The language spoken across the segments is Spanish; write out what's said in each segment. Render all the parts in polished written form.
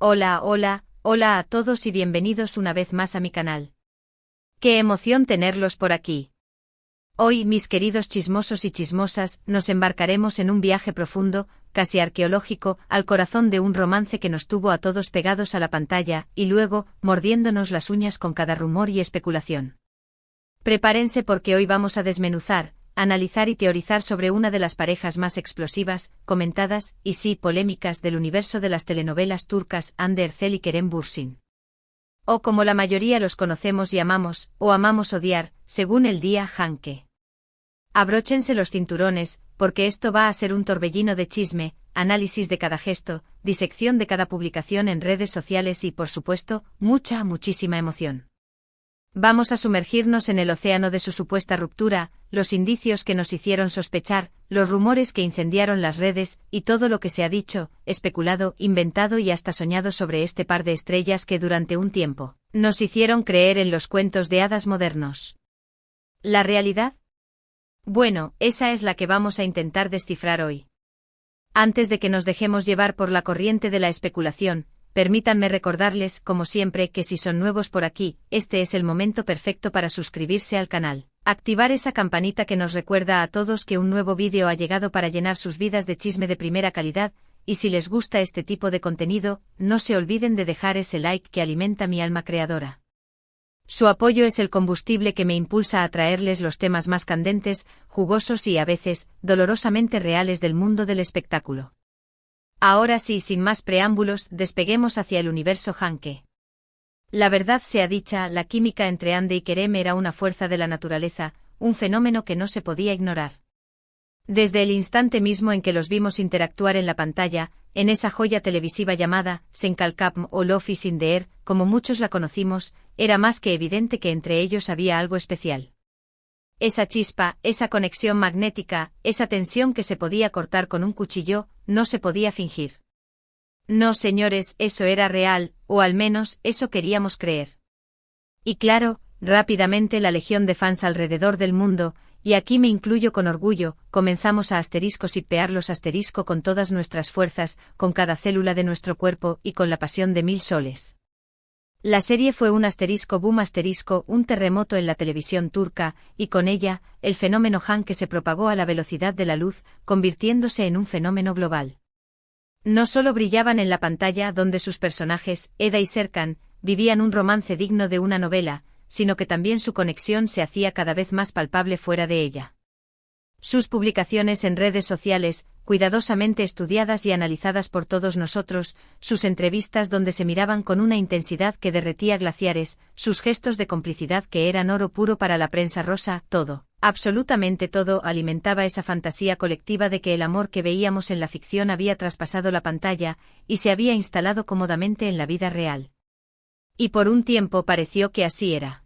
Hola, hola, hola a todos y bienvenidos una vez más a mi canal. ¡Qué emoción tenerlos por aquí! Hoy, mis queridos chismosos y chismosas, nos embarcaremos en un viaje profundo, casi arqueológico, al corazón de un romance que nos tuvo a todos pegados a la pantalla, y luego, mordiéndonos las uñas con cada rumor y especulación. Prepárense porque hoy vamos a desmenuzar, analizar y teorizar sobre una de las parejas más explosivas, comentadas, y sí polémicas del universo de las telenovelas turcas, Hande Erçel y Kerem Bürsin. O como la mayoría los conocemos y amamos, o amamos odiar, según el día Hanke. Abróchense los cinturones, porque esto va a ser un torbellino de chisme, análisis de cada gesto, disección de cada publicación en redes sociales y, por supuesto, muchísima emoción. Vamos a sumergirnos en el océano de su supuesta ruptura, los indicios que nos hicieron sospechar, los rumores que incendiaron las redes, y todo lo que se ha dicho, especulado, inventado y hasta soñado sobre este par de estrellas que durante un tiempo nos hicieron creer en los cuentos de hadas modernos. ¿La realidad? Bueno, esa es la que vamos a intentar descifrar hoy. Antes de que nos dejemos llevar por la corriente de la especulación, permítanme recordarles, como siempre, que si son nuevos por aquí, este es el momento perfecto para suscribirse al canal, activar esa campanita que nos recuerda a todos que un nuevo vídeo ha llegado para llenar sus vidas de chisme de primera calidad, y si les gusta este tipo de contenido, no se olviden de dejar ese like que alimenta mi alma creadora. Su apoyo es el combustible que me impulsa a traerles los temas más candentes, jugosos y a veces, dolorosamente reales del mundo del espectáculo. Ahora sí, sin más preámbulos, despeguemos hacia el universo Hanke. La verdad sea dicha, la química entre Hande y Kerem era una fuerza de la naturaleza, un fenómeno que no se podía ignorar. Desde el instante mismo en que los vimos interactuar en la pantalla, en esa joya televisiva llamada Senkalkapm o Love is in the Air, como muchos la conocimos, era más que evidente que entre ellos había algo especial. Esa chispa, esa conexión magnética, esa tensión que se podía cortar con un cuchillo, no se podía fingir. No, señores, eso era real, o al menos, eso queríamos creer. Y claro, rápidamente la legión de fans alrededor del mundo, y aquí me incluyo con orgullo, comenzamos a shippearlos con todas nuestras fuerzas, con cada célula de nuestro cuerpo y con la pasión de 1000 soles. La serie fue un boom un terremoto en la televisión turca, y con ella, el fenómeno Hanke se propagó a la velocidad de la luz, convirtiéndose en un fenómeno global. No solo brillaban en la pantalla donde sus personajes, Eda y Serkan, vivían un romance digno de una novela, sino que también su conexión se hacía cada vez más palpable fuera de ella. Sus publicaciones en redes sociales, cuidadosamente estudiadas y analizadas por todos nosotros, sus entrevistas donde se miraban con una intensidad que derretía glaciares, sus gestos de complicidad que eran oro puro para la prensa rosa, todo, absolutamente todo alimentaba esa fantasía colectiva de que el amor que veíamos en la ficción había traspasado la pantalla y se había instalado cómodamente en la vida real. Y por un tiempo pareció que así era.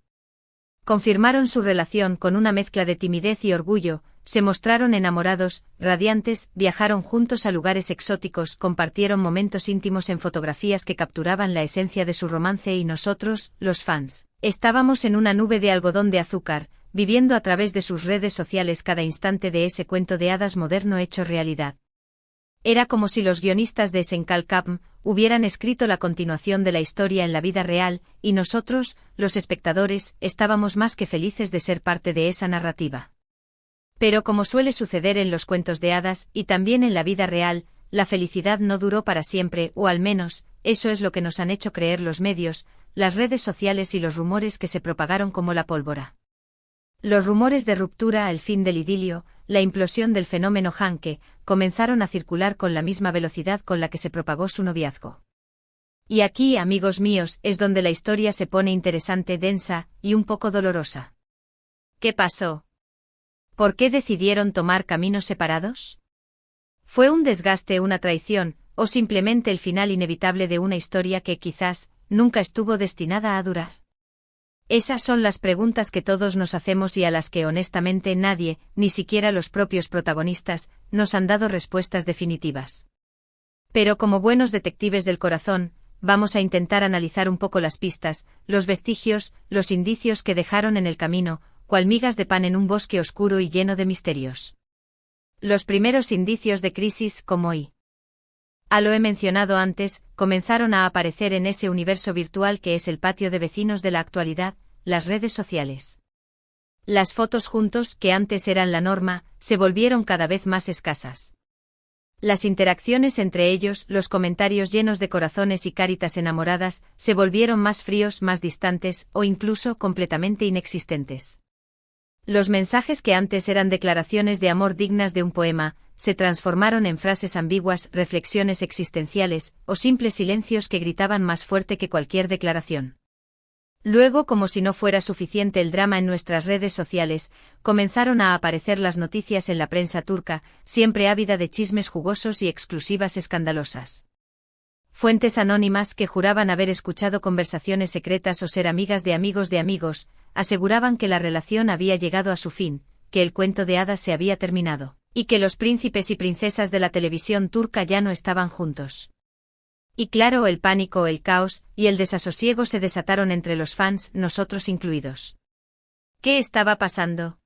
Confirmaron su relación con una mezcla de timidez y orgullo, se mostraron enamorados, radiantes, viajaron juntos a lugares exóticos, compartieron momentos íntimos en fotografías que capturaban la esencia de su romance y nosotros, los fans, estábamos en una nube de algodón de azúcar, viviendo a través de sus redes sociales cada instante de ese cuento de hadas moderno hecho realidad. Era como si los guionistas de Senkalkapm hubieran escrito la continuación de la historia en la vida real, y nosotros, los espectadores, estábamos más que felices de ser parte de esa narrativa. Pero como suele suceder en los cuentos de hadas, y también en la vida real, la felicidad no duró para siempre, o al menos, eso es lo que nos han hecho creer los medios, las redes sociales y los rumores que se propagaron como la pólvora. Los rumores de ruptura, el fin del idilio, la implosión del fenómeno Hanke, comenzaron a circular con la misma velocidad con la que se propagó su noviazgo. Y aquí, amigos míos, es donde la historia se pone interesante, densa, y un poco dolorosa. ¿Qué pasó? ¿Por qué decidieron tomar caminos separados? ¿Fue un desgaste, una traición, o simplemente el final inevitable de una historia que quizás nunca estuvo destinada a durar? Esas son las preguntas que todos nos hacemos y a las que honestamente nadie, ni siquiera los propios protagonistas, nos han dado respuestas definitivas. Pero como buenos detectives del corazón, vamos a intentar analizar un poco las pistas, los vestigios, los indicios que dejaron en el camino, cual migas de pan en un bosque oscuro y lleno de misterios. Los primeros indicios de crisis como hoy. A lo he mencionado antes, comenzaron a aparecer en ese universo virtual que es el patio de vecinos de la actualidad, las redes sociales. Las fotos juntos, que antes eran la norma, se volvieron cada vez más escasas. Las interacciones entre ellos, los comentarios llenos de corazones y caritas enamoradas, se volvieron más fríos, más distantes, o incluso completamente inexistentes. Los mensajes que antes eran declaraciones de amor dignas de un poema, se transformaron en frases ambiguas, reflexiones existenciales, o simples silencios que gritaban más fuerte que cualquier declaración. Luego, como si no fuera suficiente el drama en nuestras redes sociales, comenzaron a aparecer las noticias en la prensa turca, siempre ávida de chismes jugosos y exclusivas escandalosas. Fuentes anónimas que juraban haber escuchado conversaciones secretas o ser amigas de amigos, aseguraban que la relación había llegado a su fin, que el cuento de hadas se había terminado, y que los príncipes y princesas de la televisión turca ya no estaban juntos. Y claro, el pánico, el caos y el desasosiego se desataron entre los fans, nosotros incluidos. ¿Qué estaba pasando?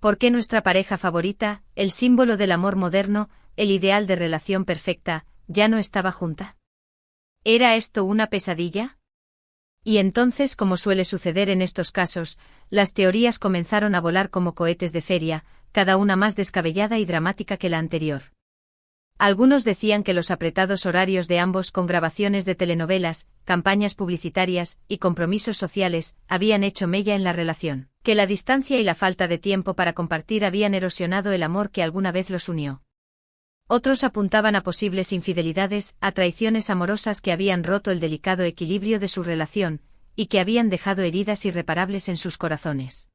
¿Por qué nuestra pareja favorita, el símbolo del amor moderno, el ideal de relación perfecta, ya no estaba junta? ¿Era esto una pesadilla? Y entonces, como suele suceder en estos casos, las teorías comenzaron a volar como cohetes de feria, cada una más descabellada y dramática que la anterior. Algunos decían que los apretados horarios de ambos con grabaciones de telenovelas, campañas publicitarias y compromisos sociales habían hecho mella en la relación, que la distancia y la falta de tiempo para compartir habían erosionado el amor que alguna vez los unió. Otros apuntaban a posibles infidelidades, a traiciones amorosas que habían roto el delicado equilibrio de su relación, y que habían dejado heridas irreparables en sus corazones.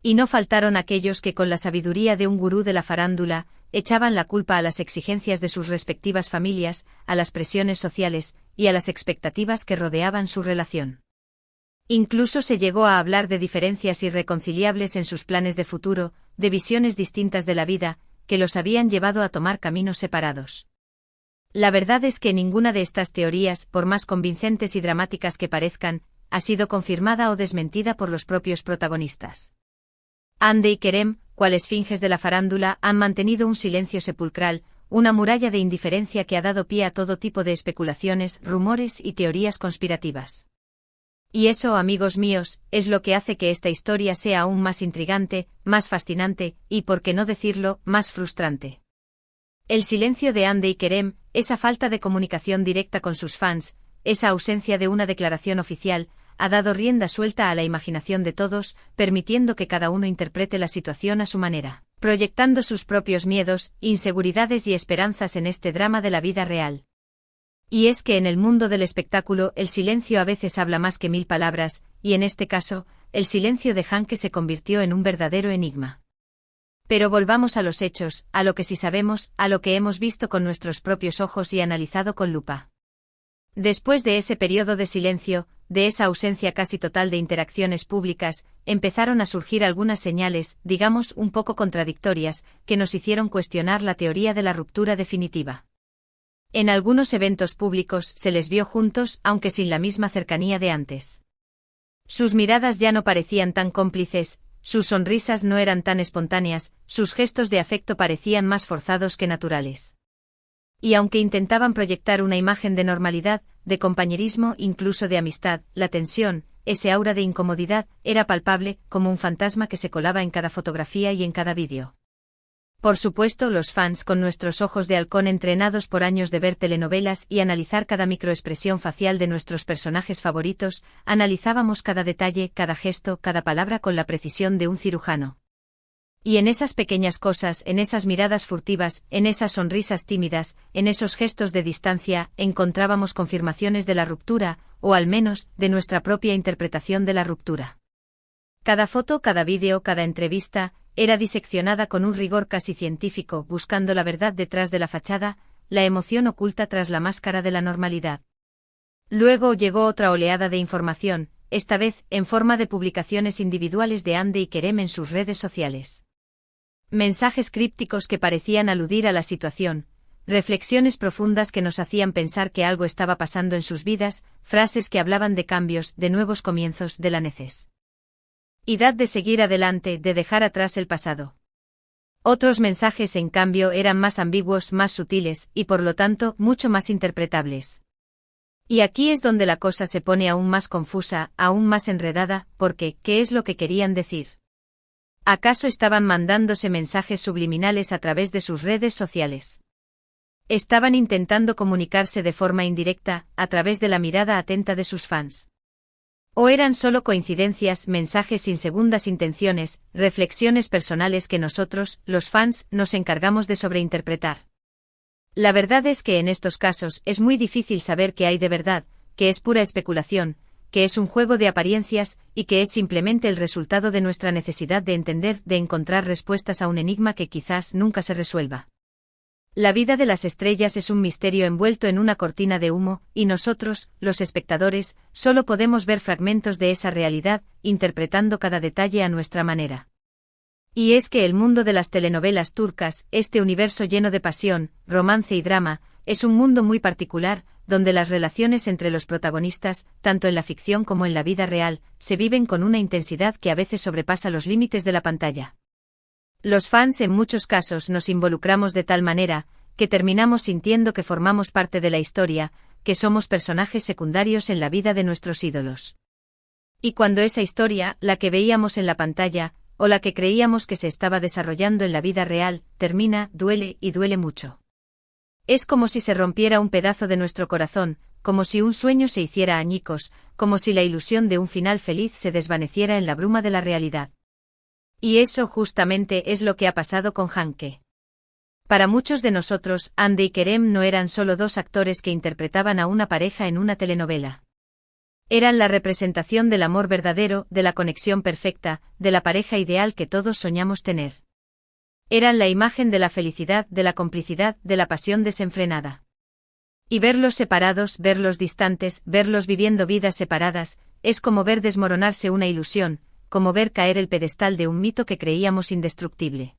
Y no faltaron aquellos que con la sabiduría de un gurú de la farándula, echaban la culpa a las exigencias de sus respectivas familias, a las presiones sociales, y a las expectativas que rodeaban su relación. Incluso se llegó a hablar de diferencias irreconciliables en sus planes de futuro, de visiones distintas de la vida, que los habían llevado a tomar caminos separados. La verdad es que ninguna de estas teorías, por más convincentes y dramáticas que parezcan, ha sido confirmada o desmentida por los propios protagonistas. Hande y Kerem, cual esfinges de la farándula, han mantenido un silencio sepulcral, una muralla de indiferencia que ha dado pie a todo tipo de especulaciones, rumores y teorías conspirativas. Y eso, amigos míos, es lo que hace que esta historia sea aún más intrigante, más fascinante, y, por qué no decirlo, más frustrante. El silencio de Hande y Kerem, esa falta de comunicación directa con sus fans, esa ausencia de una declaración oficial, ha dado rienda suelta a la imaginación de todos, permitiendo que cada uno interprete la situación a su manera, proyectando sus propios miedos, inseguridades y esperanzas en este drama de la vida real. Y es que en el mundo del espectáculo el silencio a veces habla más que 1000 palabras, y en este caso, el silencio de Hanke se convirtió en un verdadero enigma. Pero volvamos a los hechos, a lo que sí sabemos, a lo que hemos visto con nuestros propios ojos y analizado con lupa. Después de ese periodo de silencio, de esa ausencia casi total de interacciones públicas, empezaron a surgir algunas señales, digamos un poco contradictorias, que nos hicieron cuestionar la teoría de la ruptura definitiva. En algunos eventos públicos se les vio juntos, aunque sin la misma cercanía de antes. Sus miradas ya no parecían tan cómplices, sus sonrisas no eran tan espontáneas, sus gestos de afecto parecían más forzados que naturales. Y aunque intentaban proyectar una imagen de normalidad, de compañerismo, incluso de amistad, la tensión, ese aura de incomodidad, era palpable, como un fantasma que se colaba en cada fotografía y en cada vídeo. Por supuesto, los fans, con nuestros ojos de halcón entrenados por años de ver telenovelas y analizar cada microexpresión facial de nuestros personajes favoritos, analizábamos cada detalle, cada gesto, cada palabra con la precisión de un cirujano. Y en esas pequeñas cosas, en esas miradas furtivas, en esas sonrisas tímidas, en esos gestos de distancia, encontrábamos confirmaciones de la ruptura, o al menos, de nuestra propia interpretación de la ruptura. Cada foto, cada vídeo, cada entrevista, era diseccionada con un rigor casi científico, buscando la verdad detrás de la fachada, la emoción oculta tras la máscara de la normalidad. Luego llegó otra oleada de información, esta vez en forma de publicaciones individuales de Hande y Kerem en sus redes sociales. Mensajes crípticos que parecían aludir a la situación, reflexiones profundas que nos hacían pensar que algo estaba pasando en sus vidas, frases que hablaban de cambios, de nuevos comienzos, de la necesidad de seguir adelante, de dejar atrás el pasado. Otros mensajes, en cambio, eran más ambiguos, más sutiles, y por lo tanto, mucho más interpretables. Y aquí es donde la cosa se pone aún más confusa, aún más enredada, porque, ¿qué es lo que querían decir? ¿Acaso estaban mandándose mensajes subliminales a través de sus redes sociales? ¿Estaban intentando comunicarse de forma indirecta, a través de la mirada atenta de sus fans? ¿O eran solo coincidencias, mensajes sin segundas intenciones, reflexiones personales que nosotros, los fans, nos encargamos de sobreinterpretar? La verdad es que en estos casos es muy difícil saber qué hay de verdad, que es pura especulación, que es un juego de apariencias, y que es simplemente el resultado de nuestra necesidad de entender, de encontrar respuestas a un enigma que quizás nunca se resuelva. La vida de las estrellas es un misterio envuelto en una cortina de humo, y nosotros, los espectadores, solo podemos ver fragmentos de esa realidad, interpretando cada detalle a nuestra manera. Y es que el mundo de las telenovelas turcas, este universo lleno de pasión, romance y drama, es un mundo muy particular, donde las relaciones entre los protagonistas, tanto en la ficción como en la vida real, se viven con una intensidad que a veces sobrepasa los límites de la pantalla. Los fans en muchos casos nos involucramos de tal manera, que terminamos sintiendo que formamos parte de la historia, que somos personajes secundarios en la vida de nuestros ídolos. Y cuando esa historia, la que veíamos en la pantalla, o la que creíamos que se estaba desarrollando en la vida real, termina, duele y duele mucho. Es como si se rompiera un pedazo de nuestro corazón, como si un sueño se hiciera añicos, como si la ilusión de un final feliz se desvaneciera en la bruma de la realidad. Y eso justamente es lo que ha pasado con Hanke. Para muchos de nosotros, Hande y Kerem no eran solo dos actores que interpretaban a una pareja en una telenovela. Eran la representación del amor verdadero, de la conexión perfecta, de la pareja ideal que todos soñamos tener. Eran la imagen de la felicidad, de la complicidad, de la pasión desenfrenada. Y verlos separados, verlos distantes, verlos viviendo vidas separadas, es como ver desmoronarse una ilusión, como ver caer el pedestal de un mito que creíamos indestructible.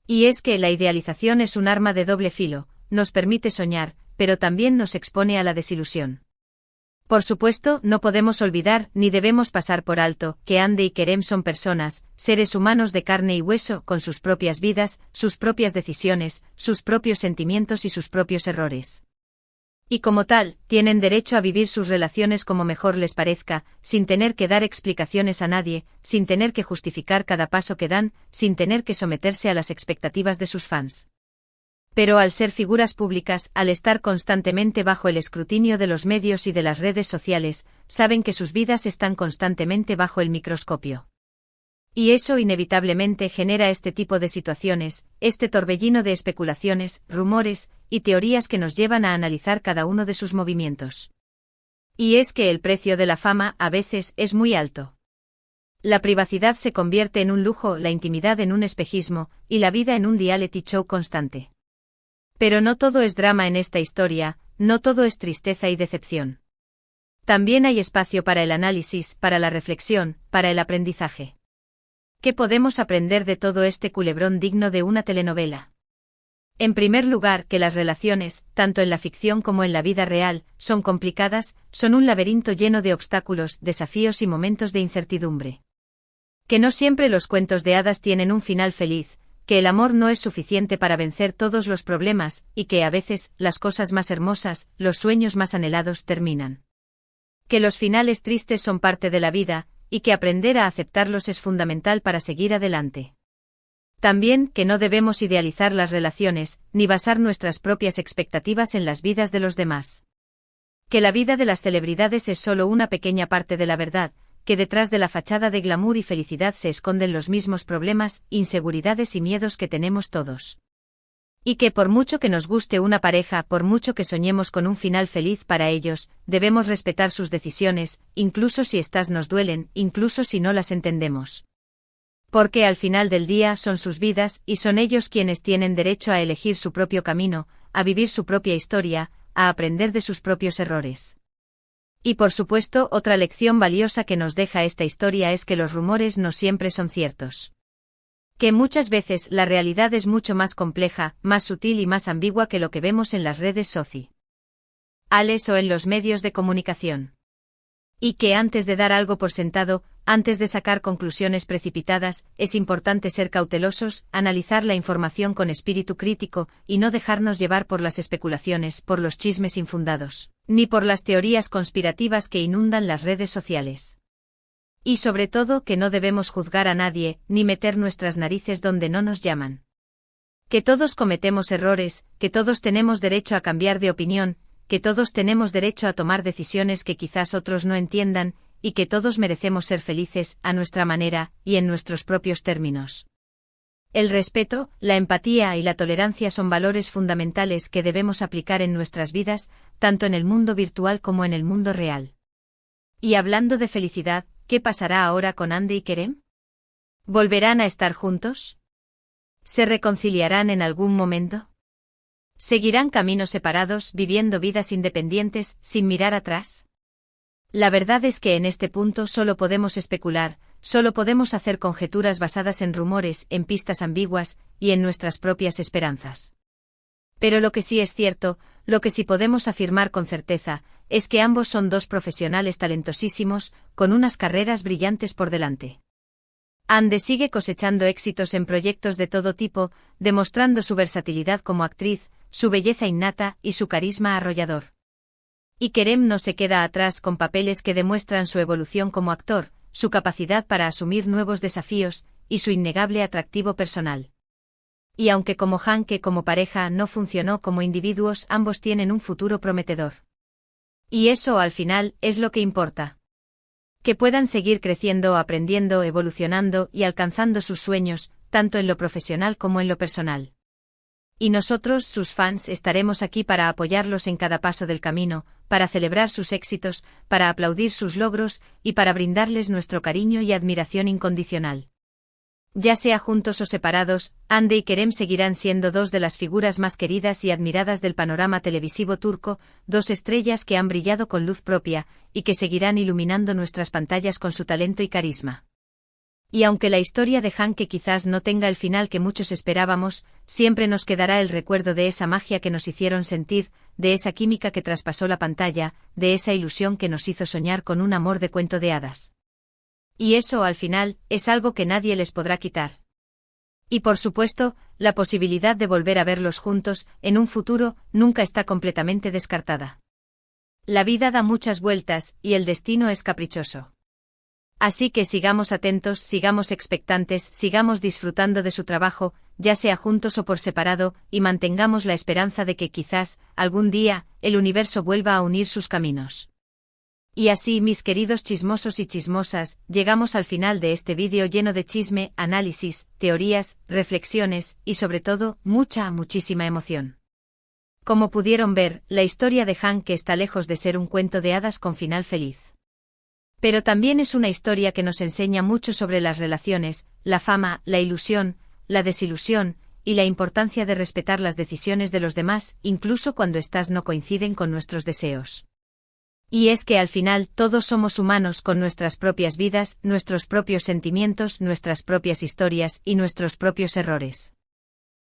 Y es que la idealización es un arma de doble filo, nos permite soñar, pero también nos expone a la desilusión. Por supuesto, no podemos olvidar, ni debemos pasar por alto, que Hande y Kerem son personas, seres humanos de carne y hueso, con sus propias vidas, sus propias decisiones, sus propios sentimientos y sus propios errores. Y como tal, tienen derecho a vivir sus relaciones como mejor les parezca, sin tener que dar explicaciones a nadie, sin tener que justificar cada paso que dan, sin tener que someterse a las expectativas de sus fans. Pero al ser figuras públicas, al estar constantemente bajo el escrutinio de los medios y de las redes sociales, saben que sus vidas están constantemente bajo el microscopio. Y eso inevitablemente genera este tipo de situaciones, este torbellino de especulaciones, rumores y teorías que nos llevan a analizar cada uno de sus movimientos. Y es que el precio de la fama, a veces, es muy alto. La privacidad se convierte en un lujo, la intimidad en un espejismo, y la vida en un reality show constante. Pero no todo es drama en esta historia, no todo es tristeza y decepción. También hay espacio para el análisis, para la reflexión, para el aprendizaje. ¿Qué podemos aprender de todo este culebrón digno de una telenovela? En primer lugar, que las relaciones, tanto en la ficción como en la vida real, son complicadas, son un laberinto lleno de obstáculos, desafíos y momentos de incertidumbre. Que no siempre los cuentos de hadas tienen un final feliz, que el amor no es suficiente para vencer todos los problemas, y que a veces, las cosas más hermosas, los sueños más anhelados terminan. Que los finales tristes son parte de la vida, y que aprender a aceptarlos es fundamental para seguir adelante. También, que no debemos idealizar las relaciones, ni basar nuestras propias expectativas en las vidas de los demás. Que la vida de las celebridades es solo una pequeña parte de la verdad, que detrás de la fachada de glamour y felicidad se esconden los mismos problemas, inseguridades y miedos que tenemos todos. Y que por mucho que nos guste una pareja, por mucho que soñemos con un final feliz para ellos, debemos respetar sus decisiones, incluso si éstas nos duelen, incluso si no las entendemos. Porque al final del día son sus vidas, y son ellos quienes tienen derecho a elegir su propio camino, a vivir su propia historia, a aprender de sus propios errores. Y por supuesto, otra lección valiosa que nos deja esta historia es que los rumores no siempre son ciertos. Que muchas veces la realidad es mucho más compleja, más sutil y más ambigua que lo que vemos en las redes sociales o en los medios de comunicación. Y que antes de dar algo por sentado, antes de sacar conclusiones precipitadas, es importante ser cautelosos, analizar la información con espíritu crítico y no dejarnos llevar por las especulaciones, por los chismes infundados, ni por las teorías conspirativas que inundan las redes sociales. Y sobre todo que no debemos juzgar a nadie, ni meter nuestras narices donde no nos llaman. Que todos cometemos errores, que todos tenemos derecho a cambiar de opinión, que todos tenemos derecho a tomar decisiones que quizás otros no entiendan, y que todos merecemos ser felices, a nuestra manera, y en nuestros propios términos. El respeto, la empatía y la tolerancia son valores fundamentales que debemos aplicar en nuestras vidas, tanto en el mundo virtual como en el mundo real. Y hablando de felicidad, ¿qué pasará ahora con Andy y Kerem? ¿Volverán a estar juntos? ¿Se reconciliarán en algún momento? ¿Seguirán caminos separados, viviendo vidas independientes, sin mirar atrás? La verdad es que en este punto solo podemos especular, solo podemos hacer conjeturas basadas en rumores, en pistas ambiguas, y en nuestras propias esperanzas. Pero lo que sí es cierto, lo que sí podemos afirmar con certeza, es que ambos son dos profesionales talentosísimos, con unas carreras brillantes por delante. Andy sigue cosechando éxitos en proyectos de todo tipo, demostrando su versatilidad como actriz, su belleza innata y su carisma arrollador. Y Kerem no se queda atrás con papeles que demuestran su evolución como actor, su capacidad para asumir nuevos desafíos, y su innegable atractivo personal. Y aunque como Hanke como pareja no funcionó como individuos, ambos tienen un futuro prometedor. Y eso al final es lo que importa. Que puedan seguir creciendo, aprendiendo, evolucionando y alcanzando sus sueños, tanto en lo profesional como en lo personal. Y nosotros, sus fans, estaremos aquí para apoyarlos en cada paso del camino, para celebrar sus éxitos, para aplaudir sus logros y para brindarles nuestro cariño y admiración incondicional. Ya sea juntos o separados, Andy y Kerem seguirán siendo dos de las figuras más queridas y admiradas del panorama televisivo turco, dos estrellas que han brillado con luz propia, y que seguirán iluminando nuestras pantallas con su talento y carisma. Y aunque la historia de Hanke quizás no tenga el final que muchos esperábamos, siempre nos quedará el recuerdo de esa magia que nos hicieron sentir, de esa química que traspasó la pantalla, de esa ilusión que nos hizo soñar con un amor de cuento de hadas. Y eso, al final, es algo que nadie les podrá quitar. Y por supuesto, la posibilidad de volver a verlos juntos, en un futuro, nunca está completamente descartada. La vida da muchas vueltas, y el destino es caprichoso. Así que sigamos atentos, sigamos expectantes, sigamos disfrutando de su trabajo, ya sea juntos o por separado, y mantengamos la esperanza de que quizás, algún día, el universo vuelva a unir sus caminos. Y así, mis queridos chismosos y chismosas, llegamos al final de este vídeo lleno de chisme, análisis, teorías, reflexiones, y sobre todo, muchísima emoción. Como pudieron ver, la historia de Hanke está lejos de ser un cuento de hadas con final feliz. Pero también es una historia que nos enseña mucho sobre las relaciones, la fama, la ilusión, la desilusión, y la importancia de respetar las decisiones de los demás, incluso cuando éstas no coinciden con nuestros deseos. Y es que al final todos somos humanos con nuestras propias vidas, nuestros propios sentimientos, nuestras propias historias y nuestros propios errores.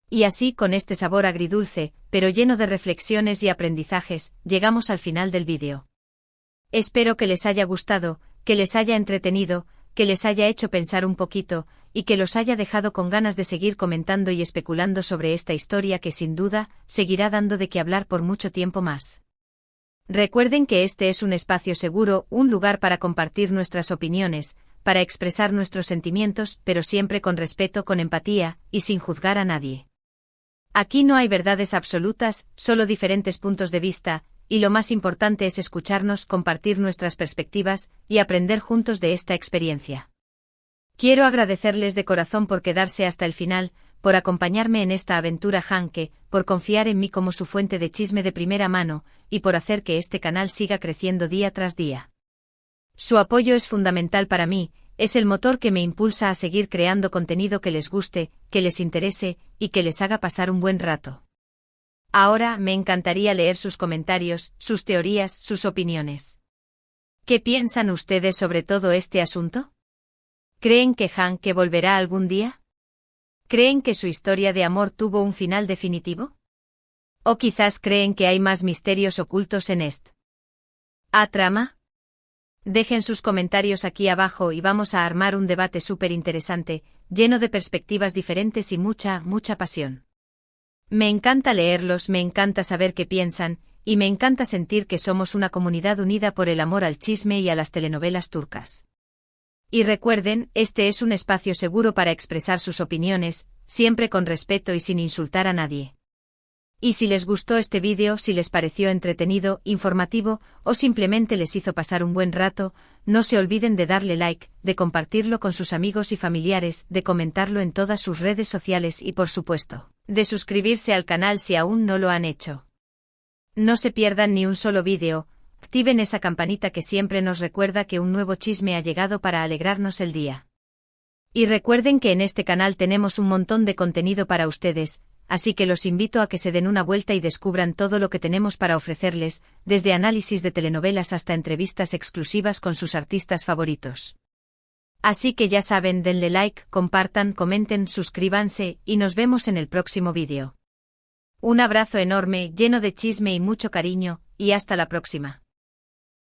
Y así, con este sabor agridulce, pero lleno de reflexiones y aprendizajes, llegamos al final del vídeo. Espero que les haya gustado, que les haya entretenido, que les haya hecho pensar un poquito, y que los haya dejado con ganas de seguir comentando y especulando sobre esta historia que sin duda, seguirá dando de qué hablar por mucho tiempo más. Recuerden que este es un espacio seguro, un lugar para compartir nuestras opiniones, para expresar nuestros sentimientos, pero siempre con respeto, con empatía, y sin juzgar a nadie. Aquí no hay verdades absolutas, solo diferentes puntos de vista, y lo más importante es escucharnos, compartir nuestras perspectivas, y aprender juntos de esta experiencia. Quiero agradecerles de corazón por quedarse hasta el final, por acompañarme en esta aventura Hanke, por confiar en mí como su fuente de chisme de primera mano, y por hacer que este canal siga creciendo día tras día. Su apoyo es fundamental para mí, es el motor que me impulsa a seguir creando contenido que les guste, que les interese, y que les haga pasar un buen rato. Ahora me encantaría leer sus comentarios, sus teorías, sus opiniones. ¿Qué piensan ustedes sobre todo este asunto? ¿Creen que Hanke volverá algún día? ¿Creen que su historia de amor tuvo un final definitivo? ¿O quizás creen que hay más misterios ocultos en esta trama? Dejen sus comentarios aquí abajo y vamos a armar un debate súper interesante, lleno de perspectivas diferentes y mucha pasión. Me encanta leerlos, me encanta saber qué piensan, y me encanta sentir que somos una comunidad unida por el amor al chisme y a las telenovelas turcas. Y recuerden, este es un espacio seguro para expresar sus opiniones, siempre con respeto y sin insultar a nadie. Y si les gustó este vídeo, si les pareció entretenido, informativo, o simplemente les hizo pasar un buen rato, no se olviden de darle like, de compartirlo con sus amigos y familiares, de comentarlo en todas sus redes sociales y por supuesto, de suscribirse al canal si aún no lo han hecho. No se pierdan ni un solo vídeo, activen esa campanita que siempre nos recuerda que un nuevo chisme ha llegado para alegrarnos el día. Y recuerden que en este canal tenemos un montón de contenido para ustedes, así que los invito a que se den una vuelta y descubran todo lo que tenemos para ofrecerles, desde análisis de telenovelas hasta entrevistas exclusivas con sus artistas favoritos. Así que ya saben, denle like, compartan, comenten, suscríbanse, y nos vemos en el próximo vídeo. Un abrazo enorme, lleno de chisme y mucho cariño, y hasta la próxima.